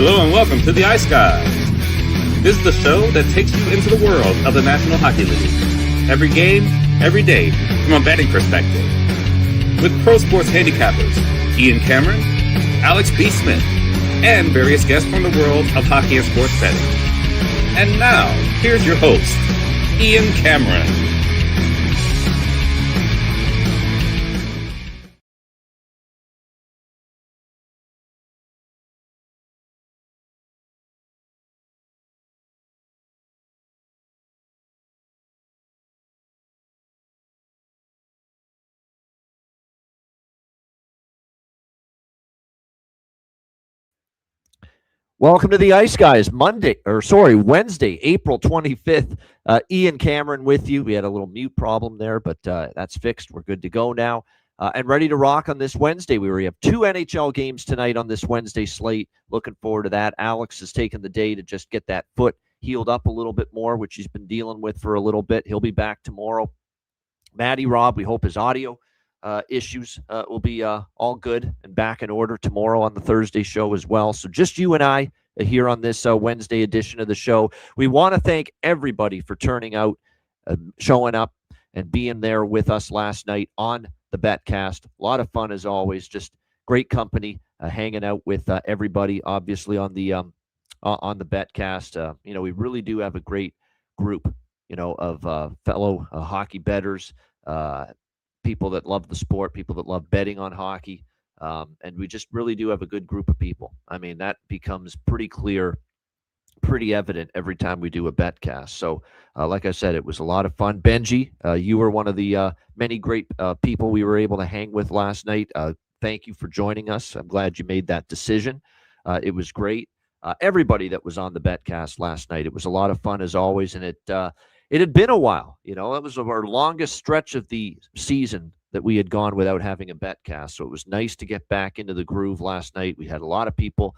Hello and welcome to the Ice Guys. This is the show that takes you into the world of the National Hockey League. Every game, every day, from a betting perspective. With pro sports handicappers, Ian Cameron, Alex B. Smith, and various guests from the world of hockey and sports betting. And now, here's your host, Ian Cameron. Welcome to the Ice Guys, Wednesday, April 25th. Ian Cameron with you. We had a little mute problem there, but that's fixed. We're good to go now and ready to rock on this Wednesday. We have two NHL games tonight on this Wednesday slate. Looking forward to that. Alex has taken the day to just get that foot healed up a little bit more, which he's been dealing with for a little bit. He'll be back tomorrow. Matty Rob, we hope his audio issues will be all good and back in order tomorrow on the Thursday show as well. So just you and I here on this Wednesday edition of the show. We want to thank everybody for turning out, showing up, and being there with us last night on the Betcast. A lot of fun as always. Just great company, hanging out with everybody. Obviously on the Betcast, we really do have a great group, of fellow hockey bettors. People that love the sport, people that love betting on hockey, and we just really do have a good group of people. I mean, that becomes pretty clear, pretty evident every time we do a Betcast. So, like I said, it was a lot of fun. Benji, you were one of the many great people we were able to hang with last night. Thank you for joining us. I'm glad you made that decision. It was great. Everybody that was on the Betcast last night, it was a lot of fun as always, and it had been a while. It was our longest stretch of the season that we had gone without having a Betcast. So it was nice to get back into the groove last night. We had a lot of people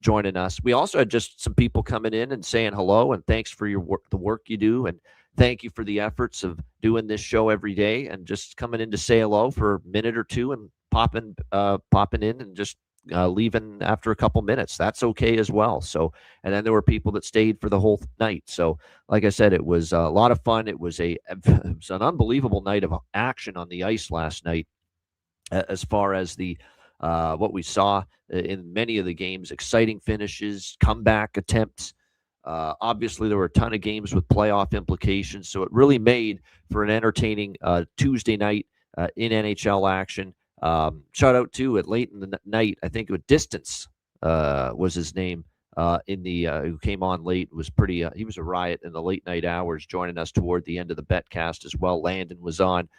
joining us. We also had just some people coming in and saying hello and thanks for your work, the work you do, and thank you for the efforts of doing this show every day and just coming in to say hello for a minute or two and popping in and just leaving after a couple minutes. That's okay as well. So, and then there were people that stayed for the whole night. So, like I said, it was a lot of fun. It was an unbelievable night of action on the ice last night. As far as the what we saw in many of the games, exciting finishes, comeback attempts. Obviously, there were a ton of games with playoff implications. So it really made for an entertaining Tuesday night in NHL action. Shout out to at late in the night. I think Distance was his name. Who came on late, was pretty. He was a riot in the late night hours, joining us toward the end of the Betcast as well. Landon was on.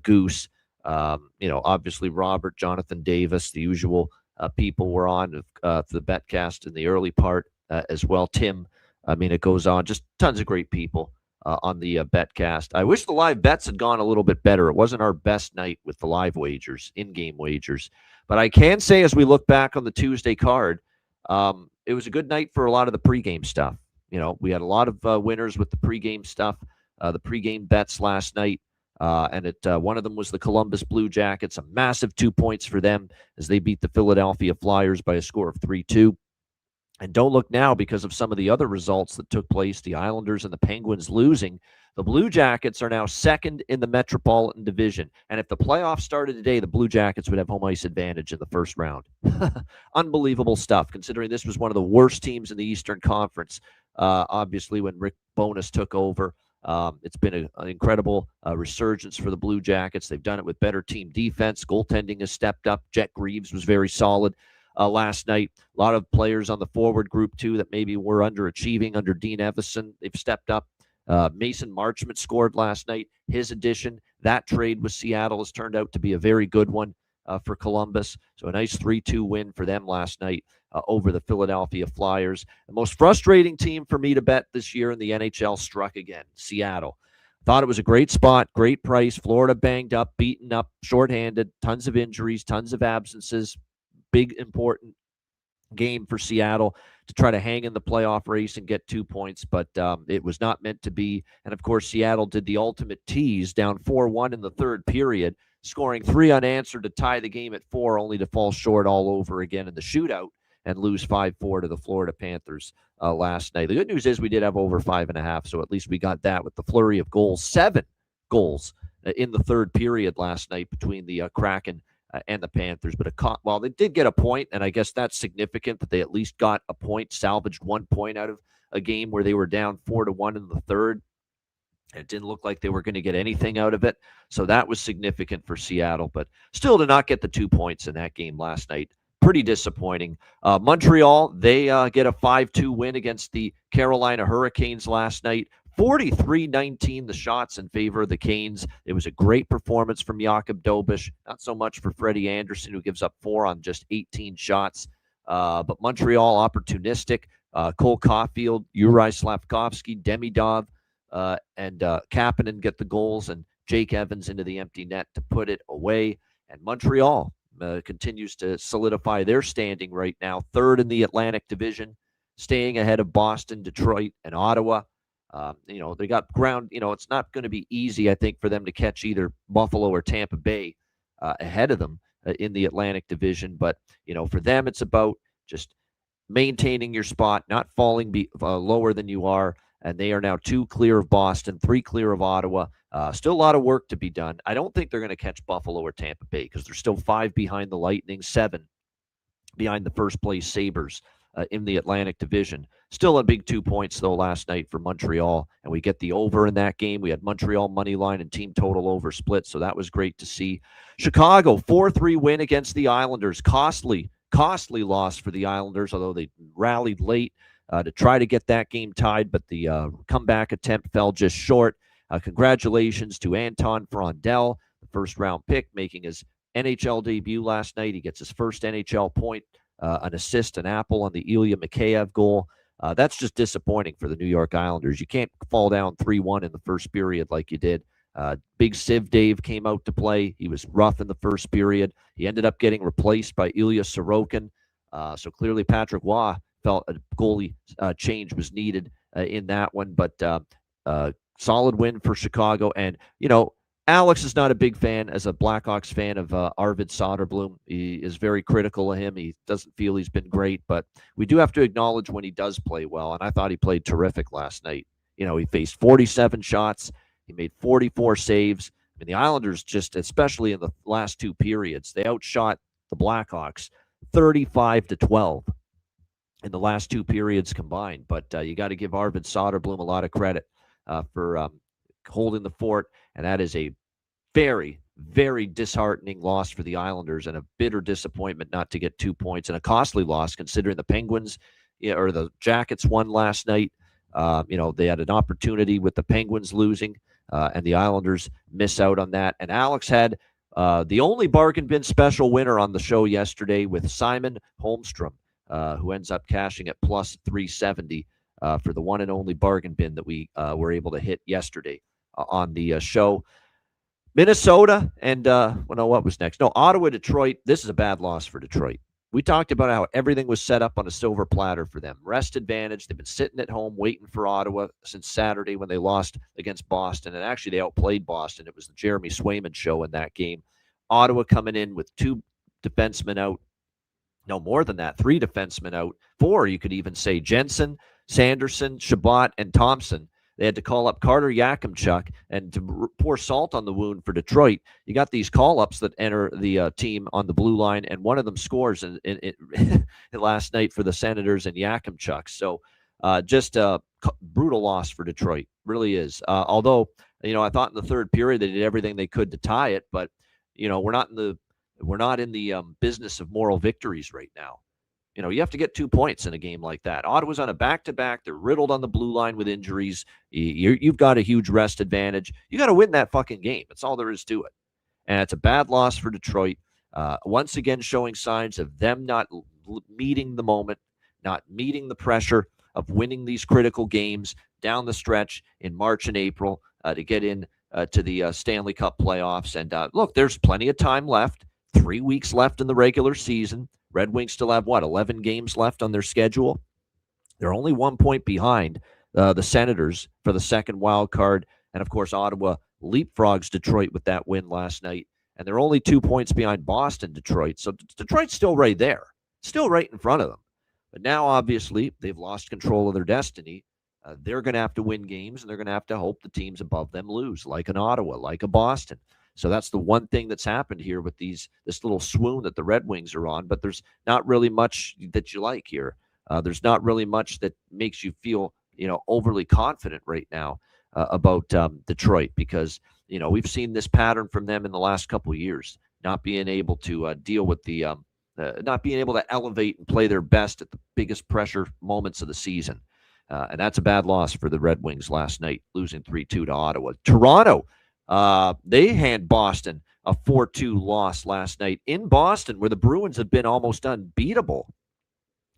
Goose. Obviously Robert, Jonathan Davis, the usual people were on the Betcast in the early part as well. Tim. I mean, it goes on. Just tons of great people on the Betcast. I wish the live bets had gone a little bit better. It wasn't our best night with the live wagers, in-game wagers. But I can say as we look back on the Tuesday card, it was a good night for a lot of the pregame stuff. We had a lot of winners with the pregame stuff, the pregame bets last night. And one of them was the Columbus Blue Jackets, a massive 2 points for them as they beat the Philadelphia Flyers by a score of 3-2. And don't look now because of some of the other results that took place, the Islanders and the Penguins losing. The Blue Jackets are now second in the Metropolitan Division. And if the playoffs started today, the Blue Jackets would have home ice advantage in the first round. Unbelievable stuff, considering this was one of the worst teams in the Eastern Conference. Obviously, when Rick Bowness took over, it's been an incredible resurgence for the Blue Jackets. They've done it with better team defense. Goaltending has stepped up. Jet Greaves was very solid last night. A lot of players on the forward group, too, that maybe were underachieving under Dean Evison. They've stepped up. Mason Marchment scored last night. His addition, that trade with Seattle has turned out to be a very good one for Columbus. So a nice 3-2 win for them last night over the Philadelphia Flyers. The most frustrating team for me to bet this year in the NHL struck again, Seattle. Thought it was a great spot, great price. Florida banged up, beaten up, shorthanded, tons of injuries, tons of absences. Big, important game for Seattle to try to hang in the playoff race and get 2 points, but it was not meant to be. And, of course, Seattle did the ultimate tease, down 4-1 in the third period, scoring 3 unanswered to tie the game at 4, only to fall short all over again in the shootout. and lose 5-4 to the Florida Panthers last night. The good news is we did have over 5.5, so at least we got that with the flurry of goals. 7 goals in the third period last night between the Kraken and the Panthers. But while they did get a point, and I guess that's significant that they at least got a point, salvaged 1 point out of a game where they were down 4-1 in the third. It didn't look like they were going to get anything out of it. So that was significant for Seattle. But still, to not get the 2 points in that game last night, pretty disappointing. Montreal, they get a 5-2 win against the Carolina Hurricanes last night. 43-19 the shots in favor of the Canes. It was a great performance from Jakub Dobeš. Not so much for Freddie Anderson, who gives up 4 on just 18 shots. But Montreal opportunistic. Cole Caulfield, Juraj Slafkovsky, Demidov, and Kapanen get the goals, and Jake Evans into the empty net to put it away. And Montreal continues to solidify their standing right now, third in the Atlantic Division, staying ahead of Boston, Detroit, and Ottawa. They got ground. It's not going to be easy, I think, for them to catch either Buffalo or Tampa Bay ahead of them in the Atlantic Division. But, for them, it's about just maintaining your spot, not falling lower than you are. And they are now 2 clear of Boston, 3 clear of Ottawa. Still a lot of work to be done. I don't think they're going to catch Buffalo or Tampa Bay because they're still 5 behind the Lightning, 7 behind the first-place Sabres in the Atlantic Division. Still a big 2 points, though, last night for Montreal. And we get the over in that game. We had Montreal money line and team total over split, so that was great to see. Chicago, 4-3 win against the Islanders. Costly loss for the Islanders, although they rallied late to try to get that game tied, but the comeback attempt fell just short. Congratulations to Anton Frondell, the first-round pick, making his NHL debut last night. He gets his first NHL point, an assist, an apple on the Ilya Mikheyev goal. That's just disappointing for the New York Islanders. You can't fall down 3-1 in the first period like you did. Big Civ Dave came out to play. He was rough in the first period. He ended up getting replaced by Ilya Sorokin. So clearly Patrick Waugh felt a goalie change was needed in that one. But solid win for Chicago. And, Alex is not a big fan, as a Blackhawks fan, of Arvid Soderblom. He is very critical of him. He doesn't feel he's been great. But we do have to acknowledge when he does play well. And I thought he played terrific last night. He faced 47 shots. He made 44 saves. I mean, the Islanders just, especially in the last 2 periods, they outshot the Blackhawks 35-12 in the last 2 periods combined. But you got to give Arvid Soderblom a lot of credit for holding the fort. And that is a very, very disheartening loss for the Islanders, and a bitter disappointment not to get 2 points, and a costly loss considering the Penguins or the Jackets won last night. They had an opportunity with the Penguins losing, and the Islanders miss out on that. And Alex had the only bargain bin special winner on the show yesterday with Simon Holmstrom, who ends up cashing at plus 370 for the one and only bargain bin that we were able to hit yesterday on the show. Minnesota and, what was next? No, Ottawa, Detroit. This is a bad loss for Detroit. We talked about how everything was set up on a silver platter for them. Rest advantage. They've been sitting at home waiting for Ottawa since Saturday when they lost against Boston. And actually, they outplayed Boston. It was the Jeremy Swayman show in that game. Ottawa coming in with 2 defensemen out. No, more than that. 3 defensemen out. 4, you could even say. Jensen, Sanderson, Shabbat, and Thompson. They had to call up Carter Yakimchuk, and to pour salt on the wound for Detroit, you got these call-ups that enter the team on the blue line, and one of them scores in last night for the Senators and Yakimchuk. So just a brutal loss for Detroit, really is. Although, I thought in the third period they did everything they could to tie it, but we're not in the business of moral victories right now. You have to get 2 points in a game like that. Ottawa's on a back-to-back. They're riddled on the blue line with injuries. You've got a huge rest advantage. You got to win that fucking game. That's all there is to it. And it's a bad loss for Detroit. Once again, showing signs of them not meeting the moment, not meeting the pressure of winning these critical games down the stretch in March and April to get in to the Stanley Cup playoffs. And look, there's plenty of time left. 3 weeks left in the regular season. Red Wings still have, 11 games left on their schedule? They're only 1 point behind the Senators for the second wild card. And, of course, Ottawa leapfrogs Detroit with that win last night. And they're only 2 points behind Boston, Detroit. So Detroit's still right there, still right in front of them. But now, obviously, they've lost control of their destiny. They're going to have to win games, and they're going to have to hope the teams above them lose, like an Ottawa, like a Boston. So that's the one thing that's happened here with this little swoon that the Red Wings are on. But there's not really much that you like here. There's not really much that makes you feel, overly confident right now about Detroit, because we've seen this pattern from them in the last couple of years, not being able to deal with not being able to elevate and play their best at the biggest pressure moments of the season. And that's a bad loss for the Red Wings last night, losing 3-2 to Ottawa. Toronto, they hand Boston a 4-2 loss last night in Boston, where the Bruins have been almost unbeatable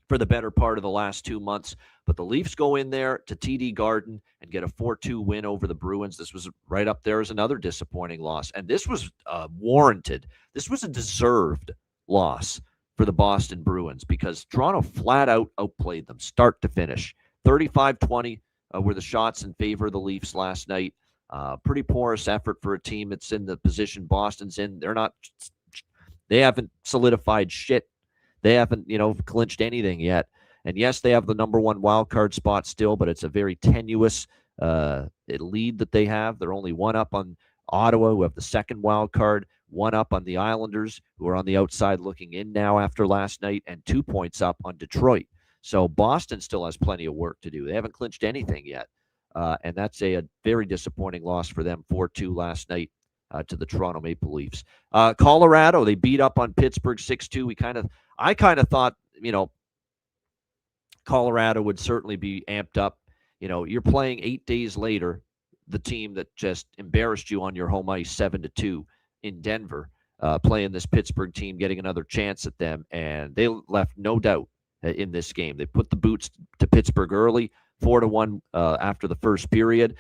for the better part of the last 2 months. But the Leafs go in there to TD Garden and get a 4-2 win over the Bruins. This was right up there as another disappointing loss. And this was warranted. This was a deserved loss for the Boston Bruins, because Toronto flat out outplayed them start to finish. 35-20 were the shots in favor of the Leafs last night. Pretty porous effort for a team that's in the position Boston's in. They haven't solidified shit. They haven't, clinched anything yet. And yes, they have the number one wild card spot still, but it's a very tenuous lead that they have. They're only one up on Ottawa, who have the second wild card, one up on the Islanders, who are on the outside looking in now after last night, and 2 points up on Detroit. So Boston still has plenty of work to do. They haven't clinched anything yet. And that's a very disappointing loss for them, 4-2 last night to the Toronto Maple Leafs. Colorado, they beat up on Pittsburgh 6-2. I kind of thought, Colorado would certainly be amped up. You're playing 8 days later the team that just embarrassed you on your home ice 7-2 in Denver, playing this Pittsburgh team, getting another chance at them, and they left no doubt in this game. They put the boots to Pittsburgh early, 4-1 after the first period.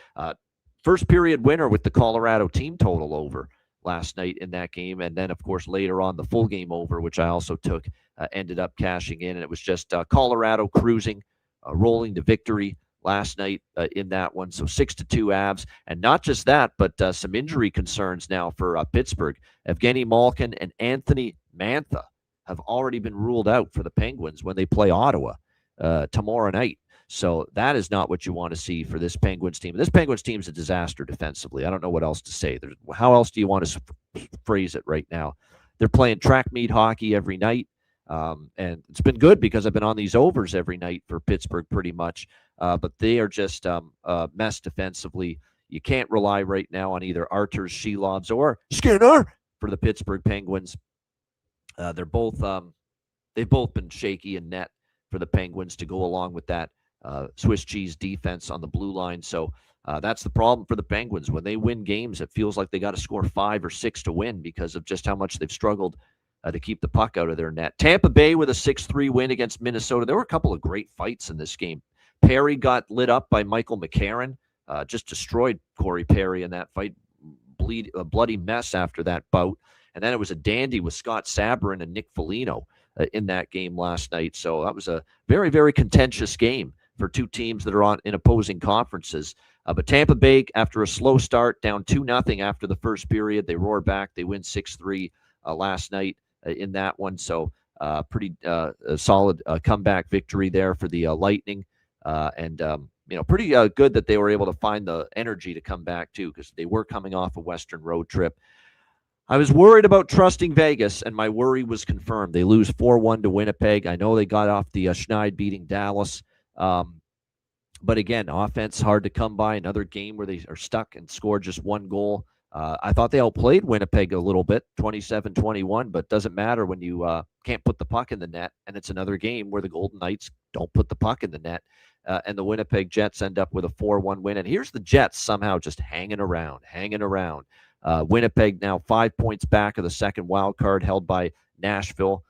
First period winner with the Colorado team total over last night in that game. And then, of course, later on, the full game over, which I also took, ended up cashing in. And it was just Colorado cruising, rolling to victory last night in that one. So 6-2 Avs. And not just that, but some injury concerns now for Pittsburgh. Evgeny Malkin and Anthony Mantha have already been ruled out for the Penguins when they play Ottawa tomorrow night. So that is not what you want to see for this Penguins team. This Penguins team is a disaster defensively. I don't know what else to say. How else do you want to phrase it right now? They're playing track meet hockey every night, and it's been good because I've been on these overs every night for Pittsburgh pretty much, but they are just a mess defensively. You can't rely right now on either Arturs, Shelovs, or Skinner for the Pittsburgh Penguins. They've both been shaky in net for the Penguins to go along with that Swiss cheese defense on the blue line. So that's the problem for the Penguins. When they win games, it feels like they got to score 5 or 6 to win because of just how much they've struggled to keep the puck out of their net. Tampa Bay with a 6-3 win against Minnesota. There were a couple of great fights in this game. Perry got lit up by Michael McCarron, just destroyed Corey Perry in that fight. A bloody mess after that bout. And then it was a dandy with Scott Sabrin and Nick Foligno in that game last night. So that was a very, very contentious game for two teams that are in opposing conferences. But Tampa Bay, after a slow start, down 2-0 after the first period, they roar back. They win 6-3 last night in that one. So pretty solid comeback victory there for the Lightning. Pretty good that they were able to find the energy to come back, too, because they were coming off a Western road trip. I was worried about trusting Vegas, and my worry was confirmed. They lose 4-1 to Winnipeg. I know they got off the Schneid beating Dallas. But again, offense hard to come by. Another game where they are stuck and score just one goal. I thought they outplayed Winnipeg a little bit, 27-21, but doesn't matter when you can't put the puck in the net. And it's another game where the Golden Knights don't put the puck in the net. And the Winnipeg Jets end up with a 4-1 win. And here's the Jets somehow just hanging around. Winnipeg now 5 points back of the second wild card held by Nashville.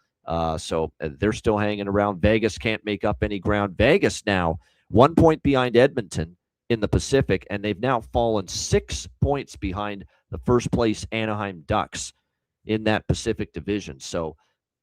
So they're still hanging around. Vegas can't make up any ground. Vegas now 1 point behind Edmonton in the Pacific, and they've now fallen 6 points behind the first place Anaheim Ducks in that Pacific division. So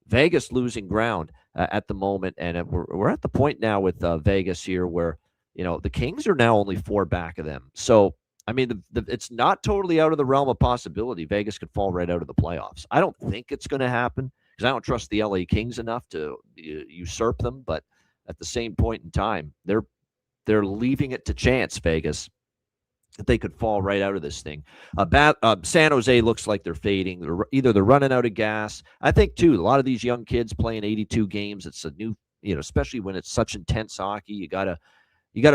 Vegas losing ground at the moment, and we're at the point now with Vegas here where, the Kings are now only 4 back of them. So, I mean, it's not totally out of the realm of possibility. Vegas could fall right out of the playoffs. I don't think it's going to happen because I don't trust the LA Kings enough to usurp them, but at the same point in time, they're leaving it to chance, Vegas, that they could fall right out of this thing. San Jose looks like they're fading. They're running out of gas. I think, too, a lot of these young kids playing 82 games, it's a new, especially when it's such intense hockey, you gotta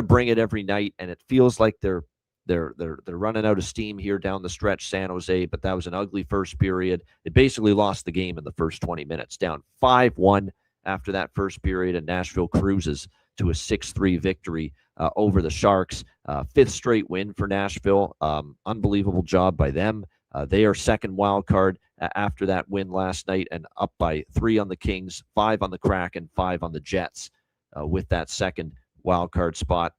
bring it every night, and it feels like they're running out of steam here down the stretch, San Jose, but that was an ugly first period. They basically lost the game in the first 20 minutes, down 5-1 after that first period, and Nashville cruises to a 6-3 victory over the Sharks. Fifth straight win for Nashville. Unbelievable job by them. They are second wild card after that win last night, and up by 3 on the Kings, 5 on the Kraken, 5 on the Jets with that second wild card spot.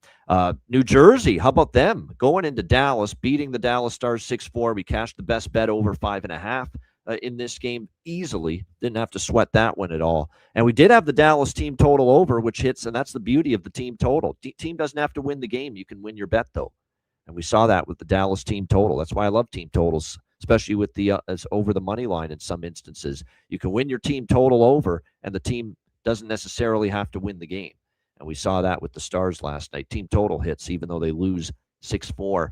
New Jersey, how about them? Going into Dallas, beating the Dallas Stars 6-4. We cashed the best bet over 5.5 in this game easily. Didn't have to sweat that one at all. And we did have the Dallas team total over, which hits, and that's the beauty of the team total. Team doesn't have to win the game. You can win your bet, though. And we saw that with the Dallas team total. That's why I love team totals, especially with the as over the money line in some instances. You can win your team total over, and the team doesn't necessarily have to win the game. And we saw that with the Stars last night. Team total hits, even though they lose 6-4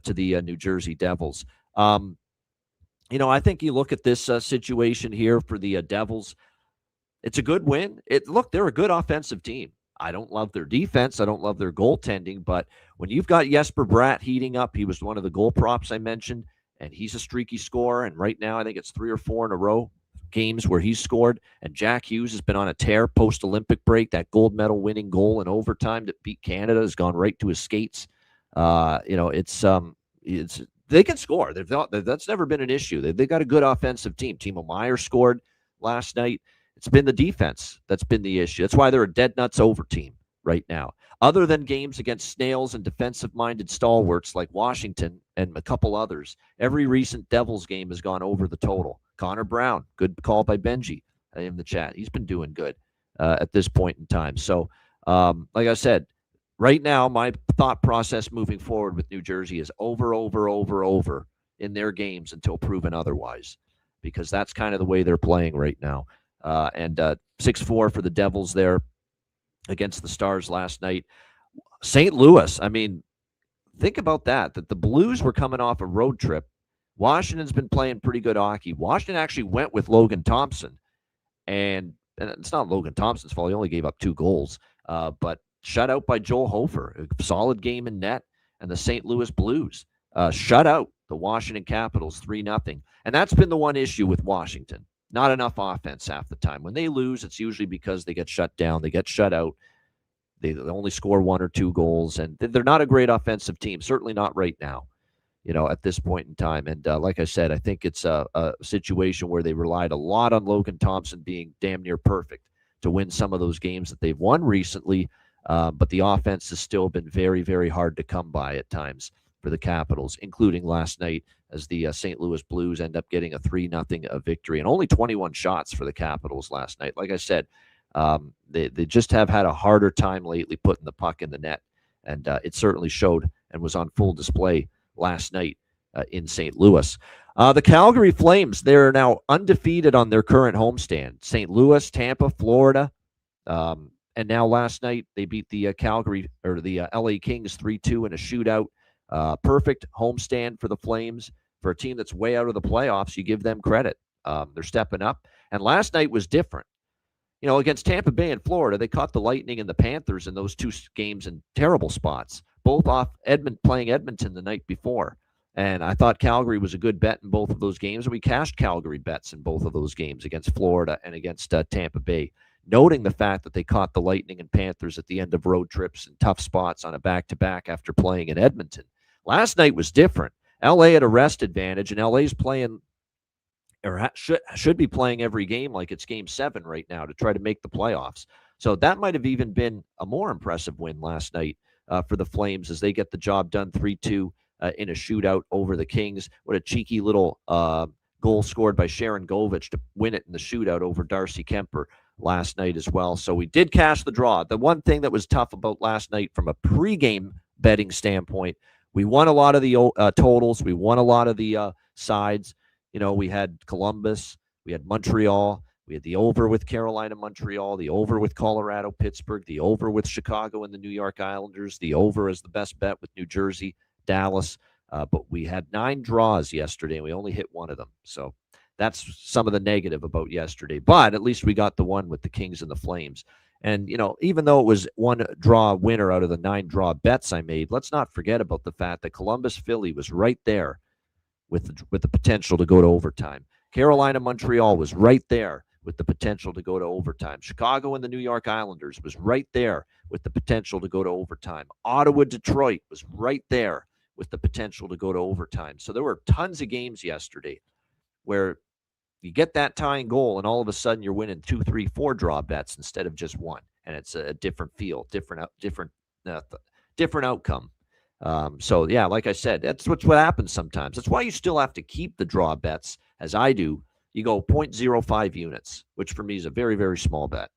to the New Jersey Devils. I think you look at this situation here for the Devils. It's a good win. Look, they're a good offensive team. I don't love their defense. I don't love their goaltending. But when you've got Jesper Bratt heating up, he was one of the goal props I mentioned, and he's a streaky scorer. And right now, I think it's 3 or 4 in a row games where he's scored. And Jack Hughes has been on a tear post-Olympic break. That gold medal winning goal in overtime that beat Canada has gone right to his skates. It's they can score. That's never been an issue. They got a good offensive team. Timo Meier scored last night. It's been the defense that's been the issue. That's why they're a dead nuts over team right now. Other than games against snails and defensive-minded stalwarts like Washington and a couple others, every recent Devils game has gone over the total. Connor Brown, good call by Benji in the chat. He's been doing good at this point in time. So, like I said, right now, my thought process moving forward with New Jersey is over in their games until proven otherwise, because that's kind of the way they're playing right now. And 6-4 for the Devils there against the Stars last night. St. Louis, I mean, think about that the Blues were coming off a road trip. Washington's been playing pretty good hockey. Washington actually went with Logan Thompson, and it's not Logan Thompson's fault. He only gave up 2 goals, but shut out by Joel Hofer. A solid game in net. And the St. Louis Blues shut out the Washington Capitals 3-0. And that's been the one issue with Washington. Not enough offense half the time. When they lose, it's usually because they get shut down. They get shut out. They only score 1 or 2 goals. And they're not a great offensive team. Certainly not right now, at this point in time. And like I said, I think it's a situation where they relied a lot on Logan Thompson being damn near perfect to win some of those games that they've won recently. But the offense has still been very, very hard to come by at times for the Capitals, including last night as the St. Louis Blues end up getting a 3-0 victory, and only 21 shots for the Capitals last night. Like I said, they just have had a harder time lately putting the puck in the net, and it certainly showed and was on full display last night in St. Louis. The Calgary Flames, they're now undefeated on their current homestand. St. Louis, Tampa, Florida, and now last night they beat the the LA Kings 3-2 in a shootout. Perfect homestand for the Flames. For a team that's way out of the playoffs, you give them credit. They're stepping up. And last night was different. Against Tampa Bay and Florida, they caught the Lightning and the Panthers in those 2 games in terrible spots, both off playing Edmonton the night before. And I thought Calgary was a good bet in both of those games. And we cashed Calgary bets in both of those games against Florida and against Tampa Bay, noting the fact that they caught the Lightning and Panthers at the end of road trips in tough spots on a back-to-back after playing in Edmonton. Last night was different. LA had a rest advantage, and LA's playing, or should be playing every game like it's Game 7 right now to try to make the playoffs. So that might have even been a more impressive win last night for the Flames as they get the job done 3-2 in a shootout over the Kings. What a cheeky little goal scored by Sharon Govich to win it in the shootout over Darcy Kemper last night as well. So we did cash the draw. The one thing that was tough about last night from a pregame betting standpoint, we won a lot of the totals. We won a lot of the sides. We had Columbus. We had Montreal. We had the over with Carolina, Montreal, the over with Colorado, Pittsburgh, the over with Chicago and the New York Islanders, the over as the best bet with New Jersey, Dallas. But we had 9 draws yesterday, and we only hit one of them. So that's some of the negative about yesterday. But at least we got the one with the Kings and the Flames. And, even though it was 1 draw winner out of the 9 draw bets I made, let's not forget about the fact that Columbus, Philly was right there with the potential to go to overtime. Carolina, Montreal was right there with the potential to go to overtime. Chicago and the New York Islanders was right there with the potential to go to overtime. Ottawa, Detroit was right there with the potential to go to overtime. So there were tons of games yesterday where you get that tying goal and all of a sudden you're winning 2, 3, 4 draw bets instead of just one. And it's a different feel, different outcome. So yeah, like I said, that's what happens sometimes. That's why you still have to keep the draw bets, as I do. You go 0.05 units, which for me is a very, very small bet.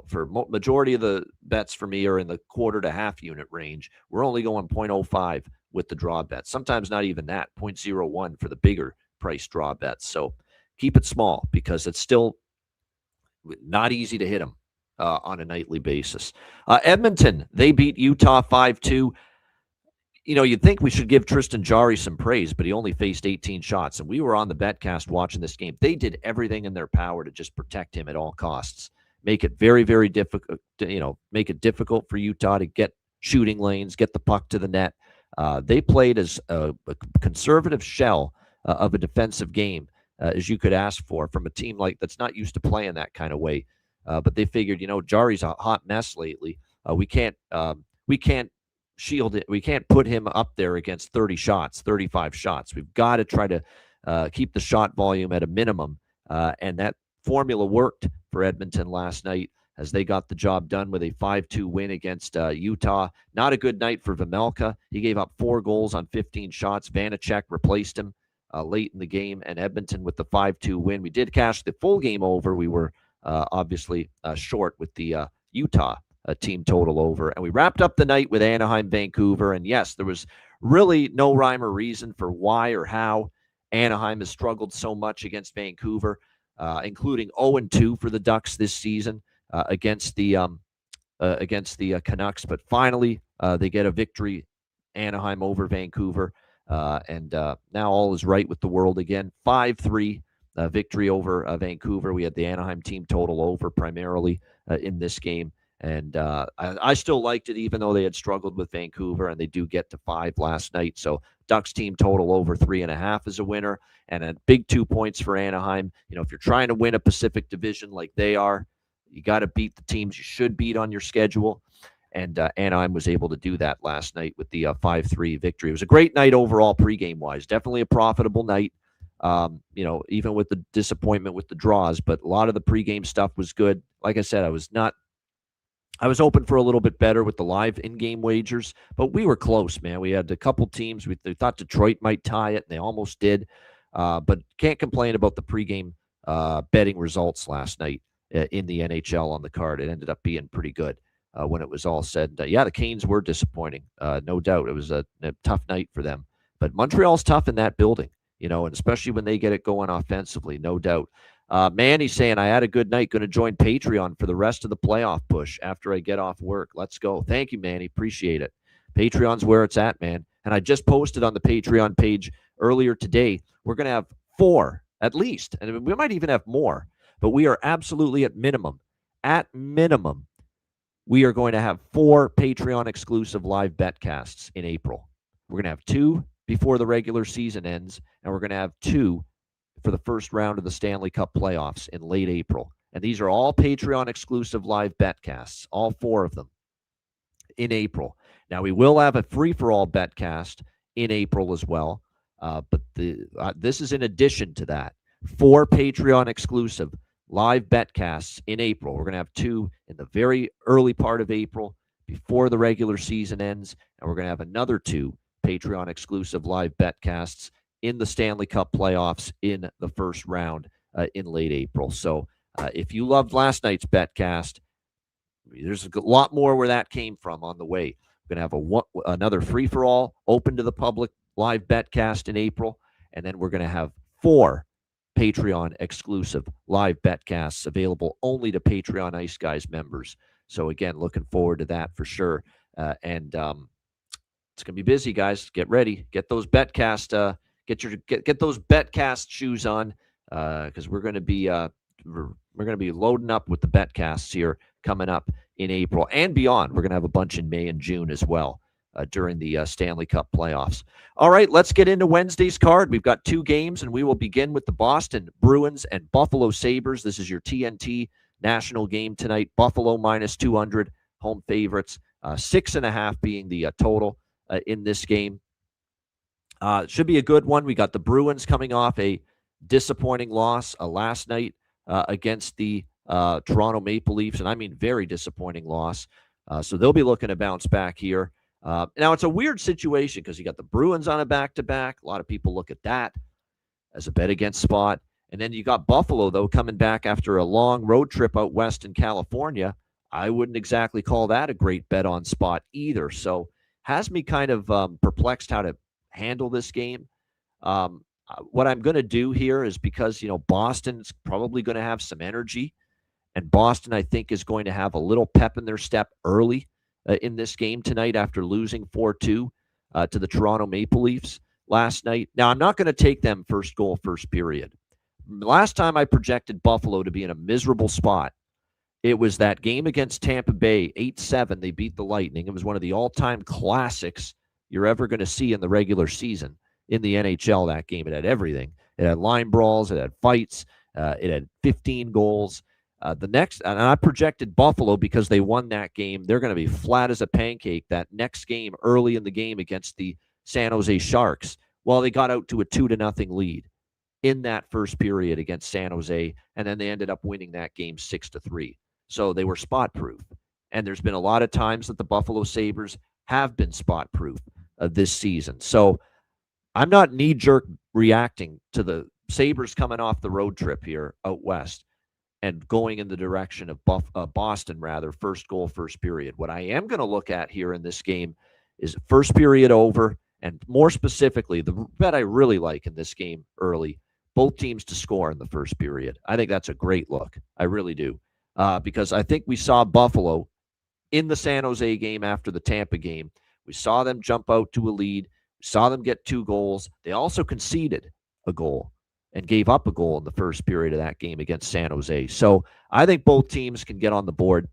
For majority of the bets for me are in the quarter to half unit range. We're only going 0.05 with the draw bets. Sometimes not even that, 0.01 for the bigger price draw bets. So keep it small because it's still not easy to hit them on a nightly basis. Edmonton, they beat Utah 5-2. You'd think we should give Tristan Jarry some praise, but he only faced 18 shots. And we were on the Betcast watching this game. They did everything in their power to just protect him at all costs. Make it very, very difficult, make it difficult for Utah to get shooting lanes, get the puck to the net. They played as a conservative shell of a defensive game, as you could ask for from a team that's not used to playing that kind of way. But they figured, Jarry's a hot mess lately. We can't shield it. We can't put him up there against 30 shots, 35 shots. We've got to try to keep the shot volume at a minimum. And that formula worked for Edmonton last night as they got the job done with a 5-2 win against Utah. Not a good night for Vejmelka. He gave up 4 goals on 15 shots. Vanacek replaced him late in the game, and Edmonton with the 5-2 win. We did cash the full game over. We were obviously short with the Utah team total over. And we wrapped up the night with Anaheim, Vancouver. And yes, there was really no rhyme or reason for why or how Anaheim has struggled so much against Vancouver, including 0-2 for the Ducks this season against the Canucks. But finally, they get a victory, Anaheim over Vancouver. And now all is right with the world again. 5-3 victory over Vancouver. We had the Anaheim team total over primarily in this game. And I still liked it, even though they had struggled with Vancouver, and they do get to 5 last night. So Ducks team total over 3.5 is a winner, and a big 2 points for Anaheim. If you're trying to win a Pacific Division like they are, you got to beat the teams you should beat on your schedule. And Anaheim was able to do that last night with the 5-3 victory. It was a great night overall pregame-wise. Definitely a profitable night, even with the disappointment with the draws. But a lot of the pregame stuff was good. Like I said, I was open for a little bit better with the live in-game wagers, but we were close, man. We had a couple teams. We thought Detroit might tie it, and they almost did. But can't complain about the pregame betting results last night in the NHL on the card. It ended up being pretty good when it was all said. Yeah, the Canes were disappointing, no doubt. It was a tough night for them. But Montreal's tough in that building, and especially when they get it going offensively, no doubt. Manny's saying, I had a good night, going to join Patreon for the rest of the playoff push after I get off work. Let's go. Thank you, Manny. Appreciate it. Patreon's where it's at, man. And I just posted on the Patreon page earlier today, we're going to have 4 at least, and we might even have more, but we are absolutely at minimum, we are going to have 4 Patreon exclusive live betcasts in April. We're going to have 2 before the regular season ends, and we're going to have 2 for the first round of the Stanley Cup playoffs in late April. And these are all Patreon exclusive live betcasts, all 4 of them in April. Now, we will have a free-for-all betcast in April as well, but this is in addition to that. 4 Patreon exclusive live betcasts in April. We're going to have 2 in the very early part of April before the regular season ends, and we're going to have another 2 Patreon exclusive live betcasts in the Stanley Cup playoffs in the first round in late April. So if you loved last night's betcast, there's a lot more where that came from on the way. We're going to have another free-for-all open to the public live betcast in April, and then we're going to have 4 Patreon exclusive live betcasts available only to Patreon Ice Guys members. So again, looking forward to that for sure. And it's gonna be busy, guys. Get ready. Get those betcast. Get those betcast shoes on, because we're gonna be loading up with the betcasts here coming up in April and beyond. We're gonna have a bunch in May and June as well during the Stanley Cup playoffs. All right, let's get into Wednesday's card. We've got 2 games, and we will begin with the Boston Bruins and Buffalo Sabres. This is your TNT national game tonight. Buffalo minus 200, home favorites. 6.5 being the total in this game. It should be a good one. We got the Bruins coming off a disappointing loss last night against the Toronto Maple Leafs, and I mean very disappointing loss. So they'll be looking to bounce back here. Now, it's a weird situation because you got the Bruins on a back-to-back. A lot of people look at that as a bet against spot. And then you got Buffalo, though, coming back after a long road trip out west in California. I wouldn't exactly call that a great bet on spot either. So has me kind of perplexed how to handle this game. What I'm going to do here is because, Boston's probably going to have some energy. And Boston, I think, is going to have a little pep in their step early in this game tonight after losing 4-2 to the Toronto Maple Leafs last night. Now, I'm not going to take them first goal, first period. Last time I projected Buffalo to be in a miserable spot, it was that game against Tampa Bay, 8-7. They beat the Lightning. It was one of the all-time classics you're ever going to see in the regular season in the NHL, that game. It had everything. It had line brawls. It had fights. It had 15 goals. And I projected Buffalo because they won that game. They're going to be flat as a pancake that next game, early in the game against the San Jose Sharks. Well, they got out to a 2-0 lead in that first period against San Jose, and then they ended up winning that game 6-3. So they were spot-proof. And there's been a lot of times that the Buffalo Sabres have been spot-proof this season. So I'm not knee-jerk reacting to the Sabres coming off the road trip here out west and going in the direction of Boston, first goal, first period. What I am going to look at here in this game is first period over, and more specifically, the bet I really like in this game early, both teams to score in the first period. I think that's a great look. I really do. Because I think we saw Buffalo in the San Jose game after the Tampa game. We saw them jump out to a lead. We saw them get 2 goals. They also conceded a goal and gave up a goal in the first period of that game against San Jose. So I think both teams can get on the board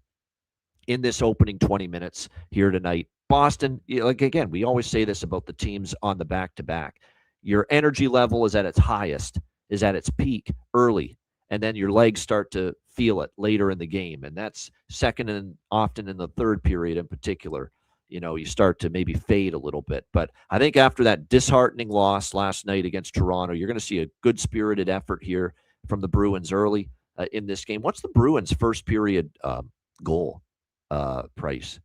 in this opening 20 minutes here tonight. Boston, again, we always say this about the teams on the back-to-back. Your energy level is at its highest, is at its peak early, and then your legs start to feel it later in the game. And that's second and often in the third period in particular. You start to maybe fade a little bit. But I think after that disheartening loss last night against Toronto, you're going to see a good-spirited effort here from the Bruins early in this game. What's the Bruins' first period goal price?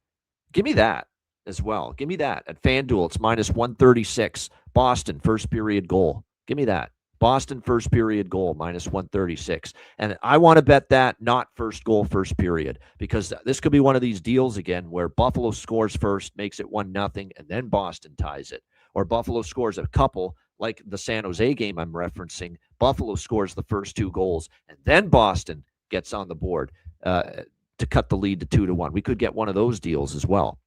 Give me that as well. Give me that. At FanDuel, it's minus 136. Boston, first period goal. Give me that. Boston first period goal, minus 136. And I want to bet that, not first goal, first period, because this could be one of these deals again where Buffalo scores first, makes it 1-0, and then Boston ties it. Or Buffalo scores a couple, like the San Jose game I'm referencing. Buffalo scores the first 2 goals, and then Boston gets on the board to cut the lead to 2-1. We could get one of those deals as well.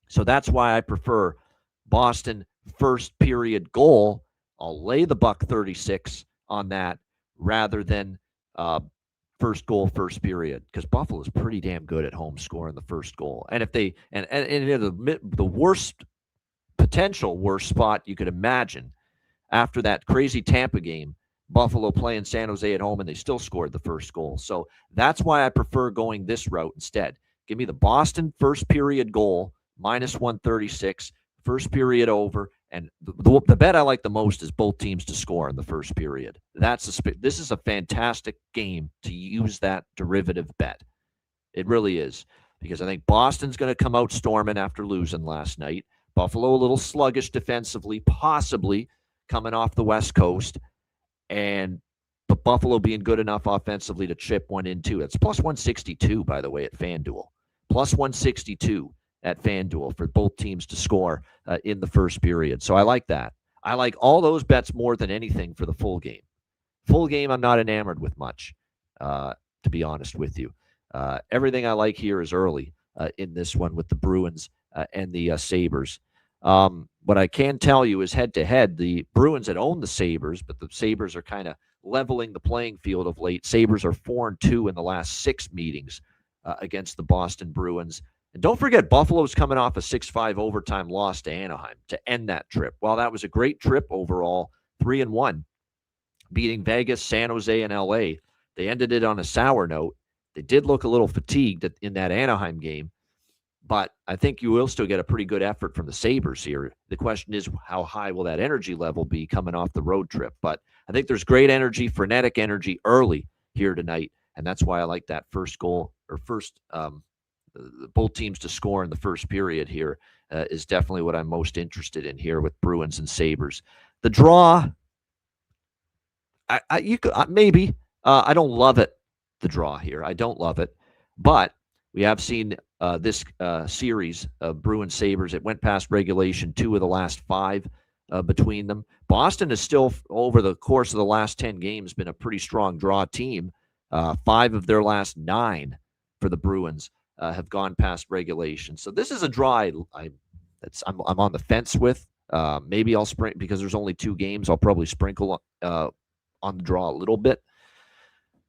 So that's why I prefer Boston first period goal. I'll lay the $1.36 on that rather than first goal, first period, because Buffalo is pretty damn good at home scoring the first goal. And if they and the worst potential worst spot you could imagine after that crazy Tampa game, Buffalo playing San Jose at home, and they still scored the first goal. So that's why I prefer going this route instead. Give me the Boston first period goal, minus 136, first period over. And the bet I like the most is both teams to score in the first period. This is a fantastic game to use that derivative bet. It really is, because I think Boston's going to come out storming after losing last night. Buffalo a little sluggish defensively, possibly coming off the West Coast, but Buffalo being good enough offensively to chip one in too. It's plus 162, by the way, at FanDuel. Plus 162. At FanDuel for both teams to score in the first period. So I like that. I like all those bets more than anything for the full game. Full game, I'm not enamored with much, to be honest with you. Everything I like here is early in this one with the Bruins and the Sabres. What I can tell you is head-to-head, the Bruins had owned the Sabres, but the Sabres are kind of leveling the playing field of late. Sabres are 4-2 in the last 6 meetings against the Boston Bruins. And don't forget, Buffalo's coming off a 6-5 overtime loss to Anaheim to end that trip. While that was a great trip overall, 3-1, beating Vegas, San Jose, and LA, they ended it on a sour note. They did look a little fatigued in that Anaheim game, but I think you will still get a pretty good effort from the Sabres here. The question is, how high will that energy level be coming off the road trip? But I think there's great energy, frenetic energy early here tonight, and that's why I like that first goal or both teams to score in the first period here is definitely what I'm most interested in here with Bruins and Sabres. The draw, maybe. I don't love it, the draw here. I don't love it, but we have seen this series of Bruins-Sabres. It went past regulation 2 of the last 5 between them. Boston has still, over the course of the last 10 games, been a pretty strong draw team. 5 of their last 9 for the Bruins have gone past regulation. So this is a draw I'm on the fence with. Maybe I'll sprinkle, because there's only 2 games, I'll probably sprinkle on the draw a little bit.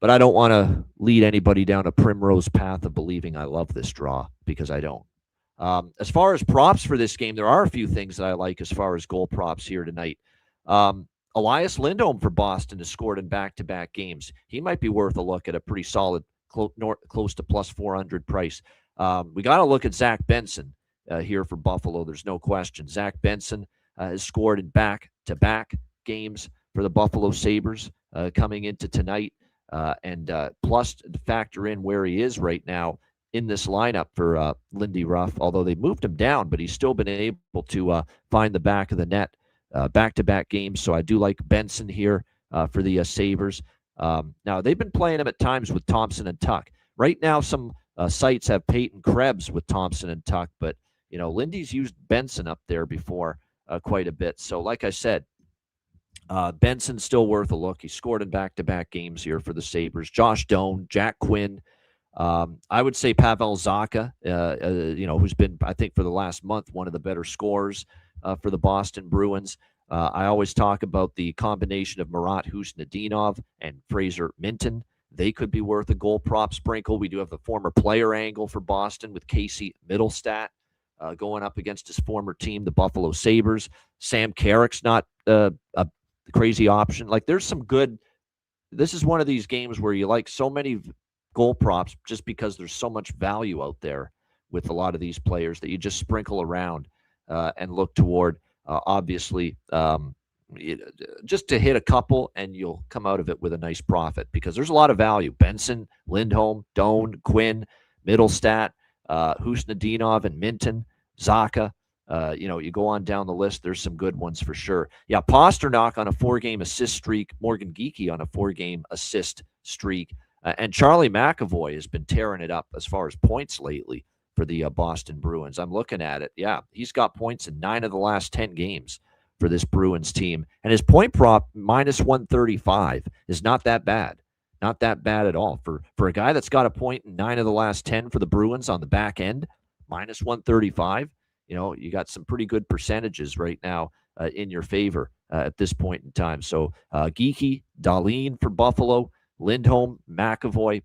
But I don't want to lead anybody down a primrose path of believing I love this draw, because I don't. As far as props for this game, there are a few things that I like as far as goal props here tonight. Elias Lindholm for Boston has scored in back-to-back games. He might be worth a look at a pretty solid, close to plus 400 price. We got to look at Zach Benson here for Buffalo. There's no question. Zach Benson has scored in back-to-back games for the Buffalo Sabres coming into tonight. And plus to factor in where he is right now in this lineup for Lindy Ruff, although they moved him down, but he's still been able to find the back of the net back-to-back games. So I do like Benson here for the Sabres. Now, they've been playing him at times with Thompson and Tuck. Right now, some sites have Peyton Krebs with Thompson and Tuck, but, Lindy's used Benson up there before quite a bit. So like I said, Benson's still worth a look. He scored in back-to-back games here for the Sabres. Josh Doan, Jack Quinn. I would say Pavel Zacha, who's been, I think, for the last month, one of the better scorers for the Boston Bruins. I always talk about the combination of Marat Husnudinov and Fraser Minton. They could be worth a goal prop sprinkle. We do have the former player angle for Boston with Casey Middlestat going up against his former team, the Buffalo Sabres. Sam Carrick's not a crazy option. Like, there's some good. This is one of these games where you like so many goal props just because there's so much value out there with a lot of these players that you just sprinkle around and look toward. Obviously, just to hit a couple and you'll come out of it with a nice profit, because there's a lot of value. Benson, Lindholm, Doan, Quinn, Middlestat, Husnudinov, and Minton, Zacha. You go on down the list, there's some good ones for sure. Yeah, Pasternak on a 4-game assist streak, Morgan Geekie on a 4-game assist streak, and Charlie McAvoy has been tearing it up as far as points lately for the Boston Bruins. I'm looking at it. Yeah, he's got points in 9 of the last 10 games for this Bruins team, and his point prop minus 135 is not that bad. Not that bad at all. For a guy that's got a point in 9 of the last 10 for the Bruins on the back end, minus 135, you got some pretty good percentages right now in your favor at this point in time. So Geekie, Dahlin for Buffalo, Lindholm, McAvoy,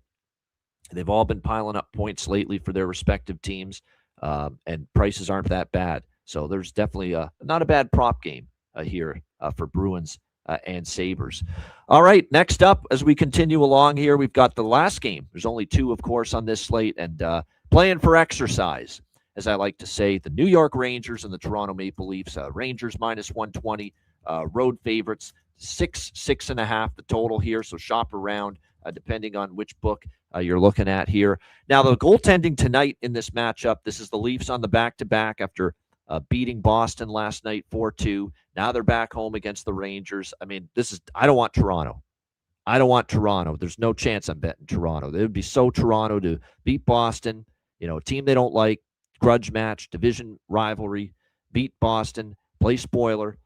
they've all been piling up points lately for their respective teams, and prices aren't that bad. So there's definitely not a bad prop game here for Bruins and Sabres. All right, next up, as we continue along here, we've got the last game. There's only 2, of course, on this slate, and playing for exercise, as I like to say, the New York Rangers and the Toronto Maple Leafs. Rangers minus 120, road favorites, 6.5 the total here, so shop around depending on which book you're looking at here. Now, the goaltending tonight in this matchup, this is the Leafs on the back-to-back after beating Boston last night 4-2. Now they're back home against the Rangers. I mean, I don't want Toronto. There's no chance I'm betting Toronto. It would be so Toronto to beat Boston, a team they don't like, grudge match, division rivalry, beat Boston, play spoiler,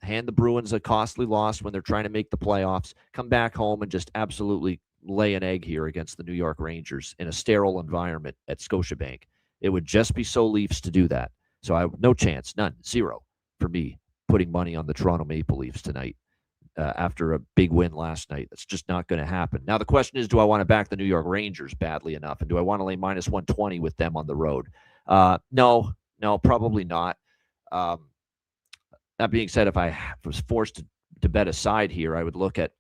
hand the Bruins a costly loss when they're trying to make the playoffs, come back home and just absolutely lay an egg here against the New York Rangers in a sterile environment at Scotiabank. It would just be so Leafs to do that. So no chance, none, zero for me putting money on the Toronto Maple Leafs tonight after a big win last night. That's just not going to happen. Now, the question is, do I want to back the New York Rangers badly enough? And do I want to lay minus 120 with them on the road? No, probably not. That being said, if I was forced to bet a side here, I would look at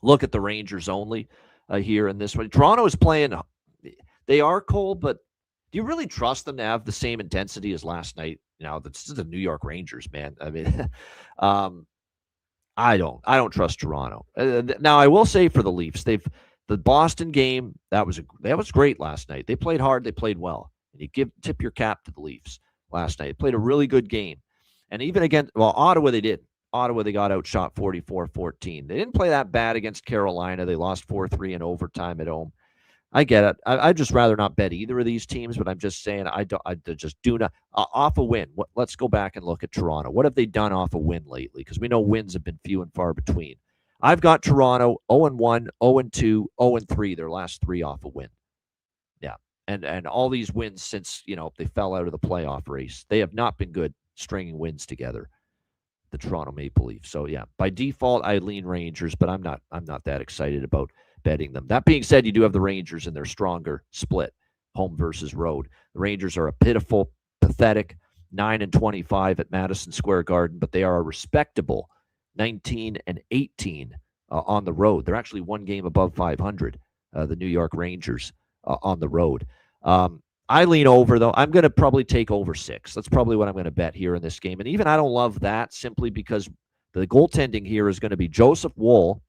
the Rangers only here in this one. Toronto is playing. They are cold, but do you really trust them to have the same intensity as last night? This is the New York Rangers, man. I mean, I don't trust Toronto. Now, I will say for the Leafs, the Boston game that was great last night. They played hard, they played well, and you tip your cap to the Leafs last night. They played a really good game, and even against Ottawa, they did. Ottawa, they got outshot 44-14. They didn't play that bad against Carolina. They lost 4-3 in overtime at home. I get it. I'd just rather not bet either of these teams, but I'm just saying I just do not off a win. Let's go back and look at Toronto. What have they done off a win lately? Because we know wins have been few and far between. I've got Toronto 0-1, 0-2, 0-3. Their last three off a win. Yeah, and all these wins since they fell out of the playoff race. They have not been good stringing wins together. The Toronto Maple Leafs. So yeah, by default, I lean Rangers, but I'm not that excited about betting them. That being said, you do have the Rangers in their stronger split, home versus road. The Rangers are a pitiful, pathetic 9-25 at Madison Square Garden, but they are a respectable 19-18 on the road. They're actually one game above 500, the New York Rangers on the road. I lean over, though. I'm going to probably take over 6. That's probably what I'm going to bet here in this game. And even I don't love that simply because the goaltending here is going to be Joseph Woll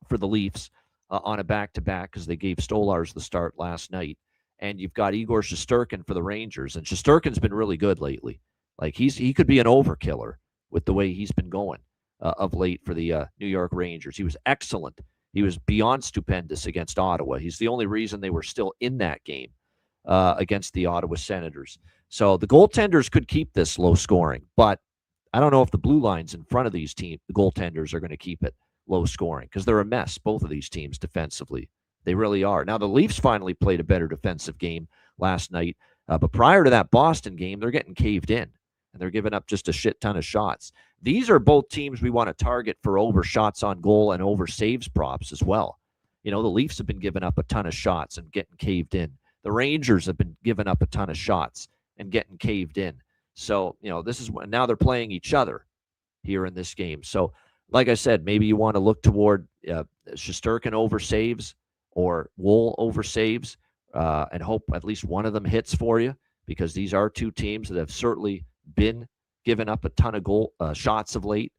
for the Leafs on a back-to-back because they gave Stolarz the start last night. And you've got Igor Shesterkin for the Rangers. And Shesterkin's been really good lately. Like he could be an overkiller with the way he's been going of late for the New York Rangers. He was excellent. He was beyond stupendous against Ottawa. He's the only reason they were still in that game. Against the Ottawa Senators. So the goaltenders could keep this low scoring, but I don't know if the blue lines in front of these teams, the goaltenders, are going to keep it low scoring because they're a mess, both of these teams defensively. They really are. Now, the Leafs finally played a better defensive game last night, but prior to that Boston game, they're getting caved in, and they're giving up just a shit ton of shots. These are both teams we want to target for over shots on goal and over saves props as well. The Leafs have been giving up a ton of shots and getting caved in. The Rangers have been giving up a ton of shots and getting caved in. So, this is when now they're playing each other here in this game. So, like I said, maybe you want to look toward Shesterkin over saves or Woll over saves and hope at least one of them hits for you because these are two teams that have certainly been giving up a ton of goal shots of late.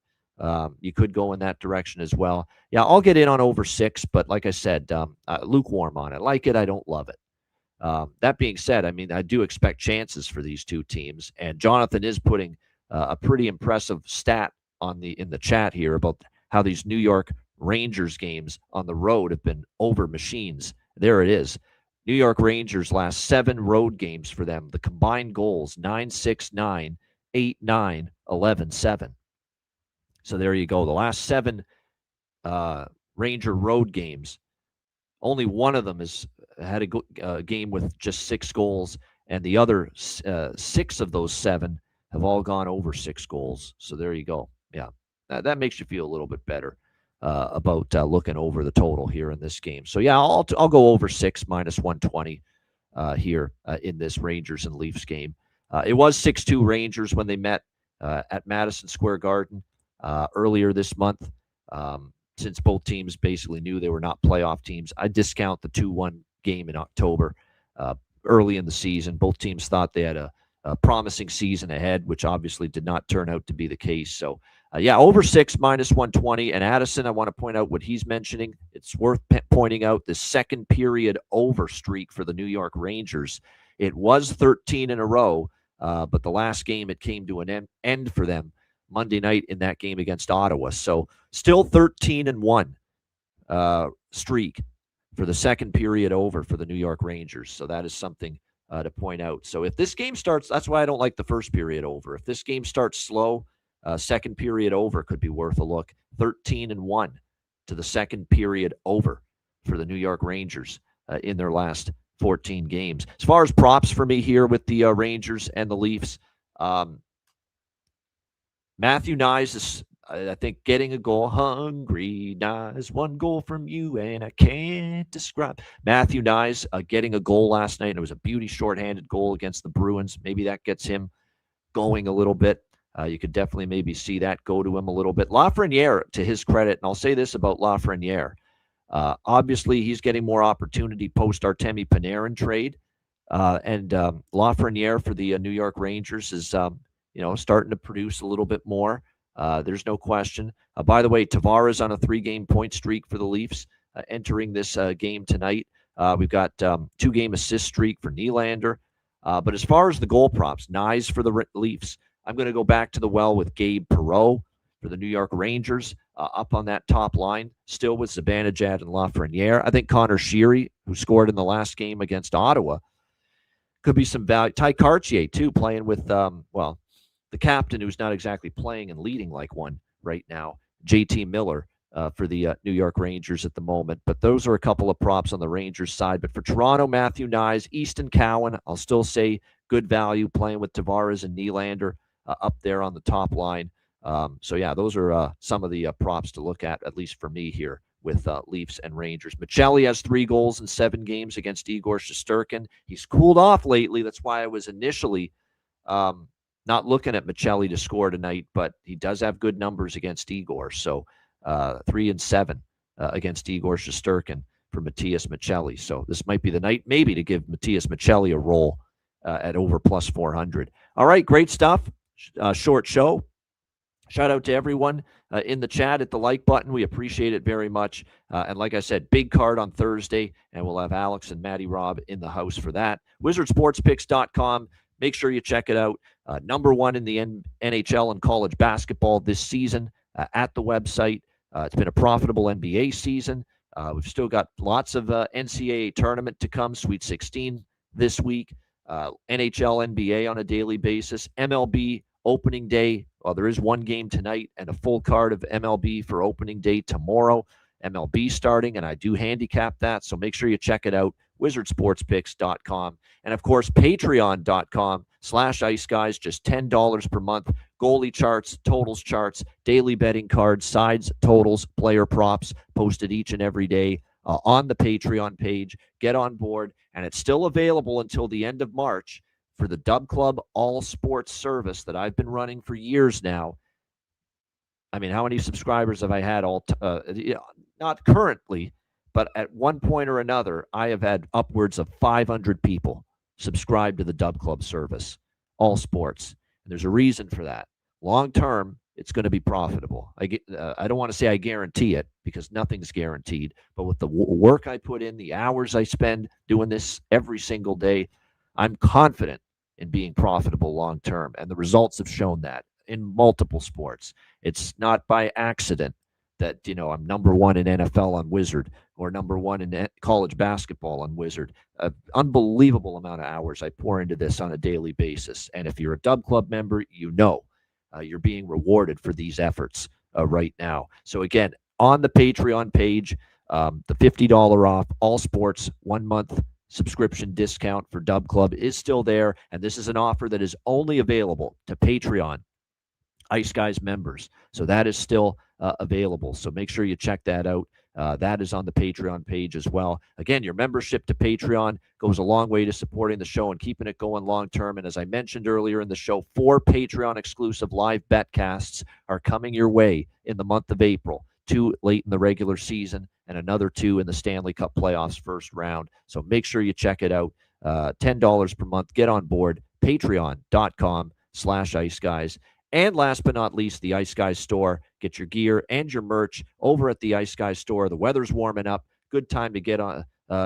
You could go in that direction as well. Yeah, I'll get in on over 6, but like I said, lukewarm on it. I like it. I don't love it. That being said, I mean, I do expect chances for these two teams, and Jonathan is putting a pretty impressive stat in the chat here about how these New York Rangers games on the road have been over machines. There it is. New York Rangers last 7 road games for them. The combined goals 9-6-9, 8-9, 11-7. So there you go. The last 7 Ranger road games, only one of them has had a game with just 6 goals, and the other 6 of those 7 have all gone over 6 goals. So there you go. Yeah, that makes you feel a little bit better about looking over the total here in this game. So yeah, I'll go over 6 minus 120 here in this Rangers and Leafs game. It was 6-2 Rangers when they met at Madison Square Garden earlier this month. Since both teams basically knew they were not playoff teams, I discount the 2-1 game in October early in the season. Both teams thought they had a promising season ahead, which obviously did not turn out to be the case. So, yeah, over 6 minus 120. And Addison, I want to point out what he's mentioning. It's worth pointing out the second period over streak for the New York Rangers. It was 13 in a row, but the last game it came to an end for them Monday night in that game against Ottawa. So still 13-1 streak for the second period over for the New York Rangers. So that is something to point out. So if this game starts, that's why I don't like the first period over. If this game starts slow, Second period over could be worth a look. 13-1 to the second period over for the New York Rangers in their last 14 games. As far as props for me here with the Rangers and the Leafs, Matthew Nyes is, I think, getting a goal. Hungry Nyes, one goal from you, and I can't describe. Matthew Nyes getting a goal last night, and it was a beauty shorthanded goal against the Bruins. Maybe that gets him going a little bit. You could definitely maybe see that go to him a little bit. Lafreniere, to his credit, and I'll say this about Lafreniere. Obviously, he's getting more opportunity post-Artemi Panarin trade. And Lafreniere for the New York Rangers is starting to produce a little bit more. There's no question. By the way, Tavares on a 3-game point streak for the Leafs entering this game tonight. We've got 2-game assist streak for Nylander. But as far as the goal props, Nyes for the Leafs, I'm going to go back to the well with Gabe Perreault for the New York Rangers up on that top line, still with Zibanejad and Lafreniere. I think Connor Sheary, who scored in the last game against Ottawa, could be some value. Ty Cartier, too, playing with, the captain who's not exactly playing and leading like one right now, JT Miller for the New York Rangers at the moment. But those are a couple of props on the Rangers side. But for Toronto, Matthew Nyes, Easton Cowan, I'll still say good value playing with Tavares and Nylander up there on the top line. Those are some of the props to look at least for me here with Leafs and Rangers. Michelli has 3 goals in 7 games against Igor Shesterkin. He's cooled off lately. That's why I was initially not looking at Michelli to score tonight, but he does have good numbers against Igor. So 3 and 7 against Igor Shesterkin for Matias Michelli. So this might be the night maybe to give Matias Michelli a roll at over plus 400. All right, great stuff. Short show. Shout out to everyone in the chat at the like button. We appreciate it very much. And like I said, big card on Thursday, and we'll have Alex and Matty Robb in the house for that. WizardSportsPicks.com. Make sure you check it out. Number 1 in the NHL and college basketball this season at the website. It's been a profitable NBA season. We've still got lots of NCAA tournament to come, Sweet 16 this week. NHL, NBA on a daily basis. MLB opening day. Well, there is 1 game tonight and a full card of MLB for opening day tomorrow. MLB starting, and I do handicap that, so make sure you check it out. WizardSportsPicks.com. And, of course, Patreon.com/Ice Guys, just $10 per month. Goalie charts, totals charts, daily betting cards, sides, totals, player props posted each and every day on the Patreon page. Get on board, and it's still available until the end of March for the Dub Club All Sports service that I've been running for years now. I mean, how many subscribers have I had not currently, but at one point or another, I have had upwards of 500 people subscribe to the Dub Club service, All Sports. And there's a reason for that. Long term, it's going to be profitable. I don't want to say I guarantee it because nothing's guaranteed, but with the work I put in, the hours I spend doing this every single day, I'm confident in being profitable long term. And the results have shown that in multiple sports. It's not by accident that, I'm number 1 in NFL on Wizard or number 1 in college basketball on Wizard. An unbelievable amount of hours I pour into this on a daily basis. And if you're a Dub Club member, you're being rewarded for these efforts right now. So again, on the Patreon page, the $50 off All Sports 1-month subscription discount for Dub Club is still there. And this is an offer that is only available to Patreon Ice Guys members. So that is still available. So make sure you check that out. That is on the Patreon page as well. Again, your membership to Patreon goes a long way to supporting the show and keeping it going long term. And as I mentioned earlier in the show, 4 Patreon exclusive live betcasts are coming your way in the month of April. 2 late in the regular season and another 2 in the Stanley Cup playoffs first round. So make sure you check it out. $10 per month. Get on board. Patreon.com/Ice Guys. And last but not least, the Ice Guys store. Get your gear and your merch over at the Ice Guys store. The weather's warming up. Good time to get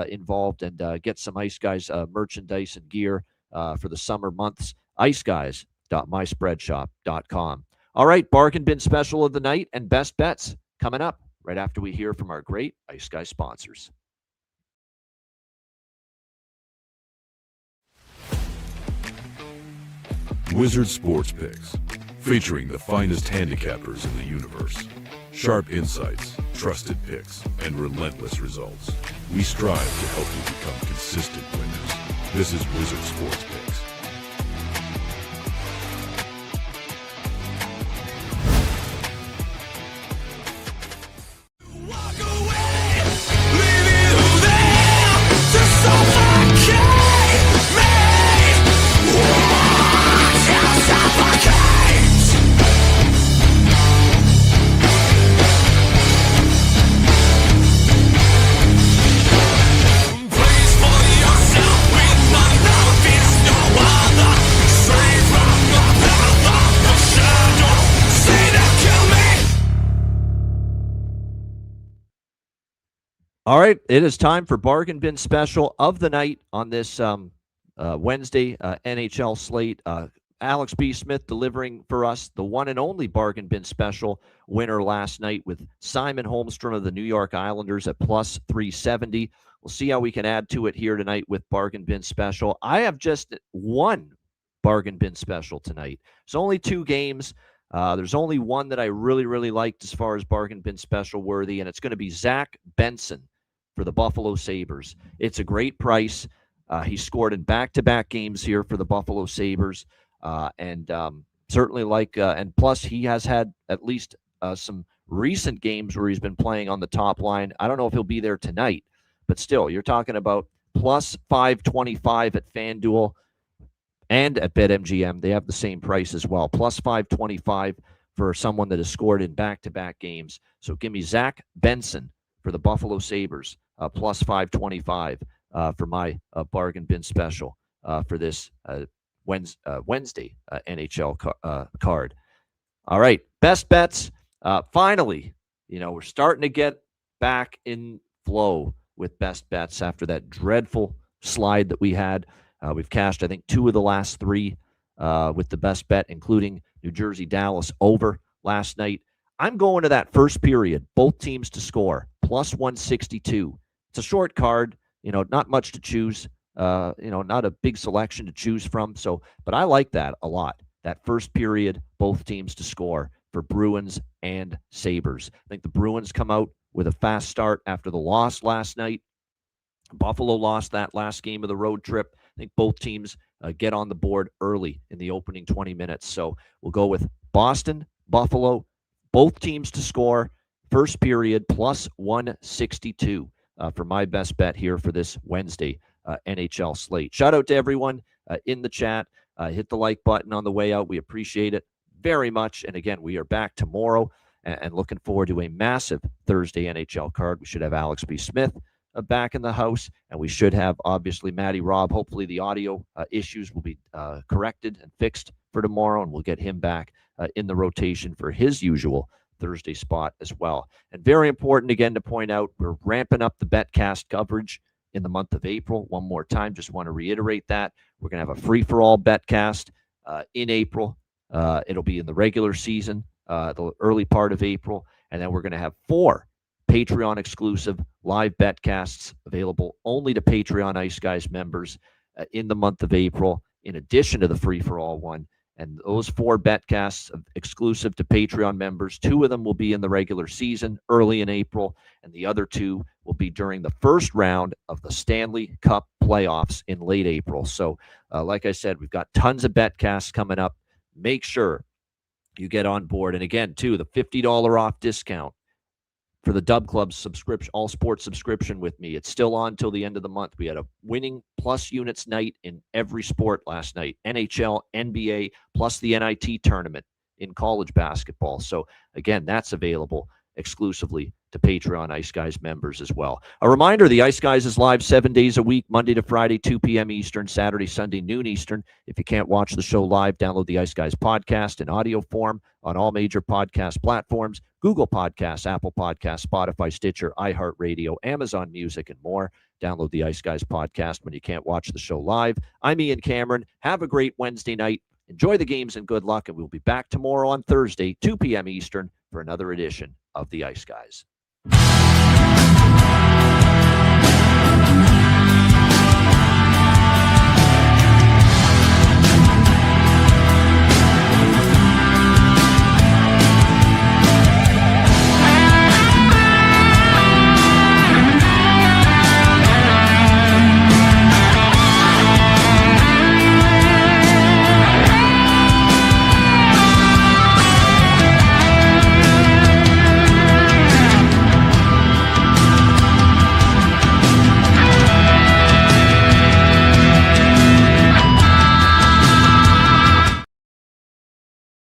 involved and get some Ice Guys merchandise and gear for the summer months. iceguys.myspreadshop.com. All right, bargain bin special of the night and best bets coming up right after we hear from our great Ice Guys sponsors. Wizard Sports Picks. featuring the finest handicappers in the universe. Sharp insights, trusted picks, and relentless results. We strive to help you become consistent winners. This is Wizard Sports Picks. All right, it is time for Bargain Bin Special of the night on this Wednesday NHL slate. Alex B. Smith delivering for us the one and only Bargain Bin Special winner last night with Simon Holmstrom of the New York Islanders at plus 370. We'll see how we can add to it here tonight with Bargain Bin Special. I have just one Bargain Bin Special tonight. It's only 2 games. There's only one that I really liked as far as Bargain Bin Special worthy, and it's going to be Zach Benson for the Buffalo Sabres. It's a great price. He scored in back-to-back games here for the Buffalo Sabres, and certainly and plus he has had at least some recent games where he's been playing on the top line. I don't know if he'll be there tonight, but still, you're talking about plus 525 at FanDuel and at BetMGM. They have the same price as well, plus 525 for someone that has scored in back-to-back games. So give me Zach Benson for the Buffalo Sabres, plus 525 for my Bargain Bin Special for this Wednesday NHL card. All right, best bets. Finally, we're starting to get back in flow with best bets after that dreadful slide that we had. We've cashed, I think, 2 of the last 3 with the best bet, including New Jersey Dallas over last night. I'm going to that first period, both teams to score, plus 162. It's a short card, not much to choose, not a big selection to choose from. But I like that a lot. That first period, both teams to score for Bruins and Sabres. I think the Bruins come out with a fast start after the loss last night. Buffalo lost that last game of the road trip. I think both teams get on the board early in the opening 20 minutes. So we'll go with Boston, Buffalo, both teams to score, first period, plus 162 for my best bet here for this Wednesday NHL slate. Shout out to everyone in the chat. Hit the like button on the way out. We appreciate it very much. And again, we are back tomorrow and looking forward to a massive Thursday NHL card. We should have Alex B. Smith back in the house, and we should have, obviously, Matty Robb. Hopefully the audio issues will be corrected and fixed for tomorrow, and we'll get him back in the rotation for his usual Thursday spot as well. And very important, again, to point out, we're ramping up the Betcast coverage in the month of April. One more time, just want to reiterate that. We're going to have a free-for-all Betcast in April. It'll be in the regular season, the early part of April, and then we're going to have 4 Patreon exclusive live betcasts available only to Patreon Ice Guys members in the month of April, in addition to the free-for-all one. And those 4 betcasts exclusive to Patreon members, 2 of them will be in the regular season early in April, and the other 2 will be during the first round of the Stanley Cup playoffs in late April. So, like I said, we've got tons of betcasts coming up. Make sure you get on board. And again, too, the $50 off discount for the Dub Club subscription, all sports subscription with me. It's still on till the end of the month. We had a winning plus units night in every sport last night. NHL, NBA, plus the NIT tournament in college basketball. So again, that's available exclusively to Patreon Ice Guys members as well. A reminder, the Ice Guys is live 7 days a week, Monday to Friday, 2 p.m. Eastern, Saturday, Sunday, noon Eastern. If you can't watch the show live, download the Ice Guys podcast in audio form on all major podcast platforms, Google Podcasts, Apple Podcasts, Spotify, Stitcher, iHeartRadio, Amazon Music, and more. Download the Ice Guys podcast when you can't watch the show live. I'm Ian Cameron. Have a great Wednesday night. Enjoy the games and good luck, and we'll be back tomorrow on Thursday, 2 p.m. Eastern, for another edition of the Ice Guys.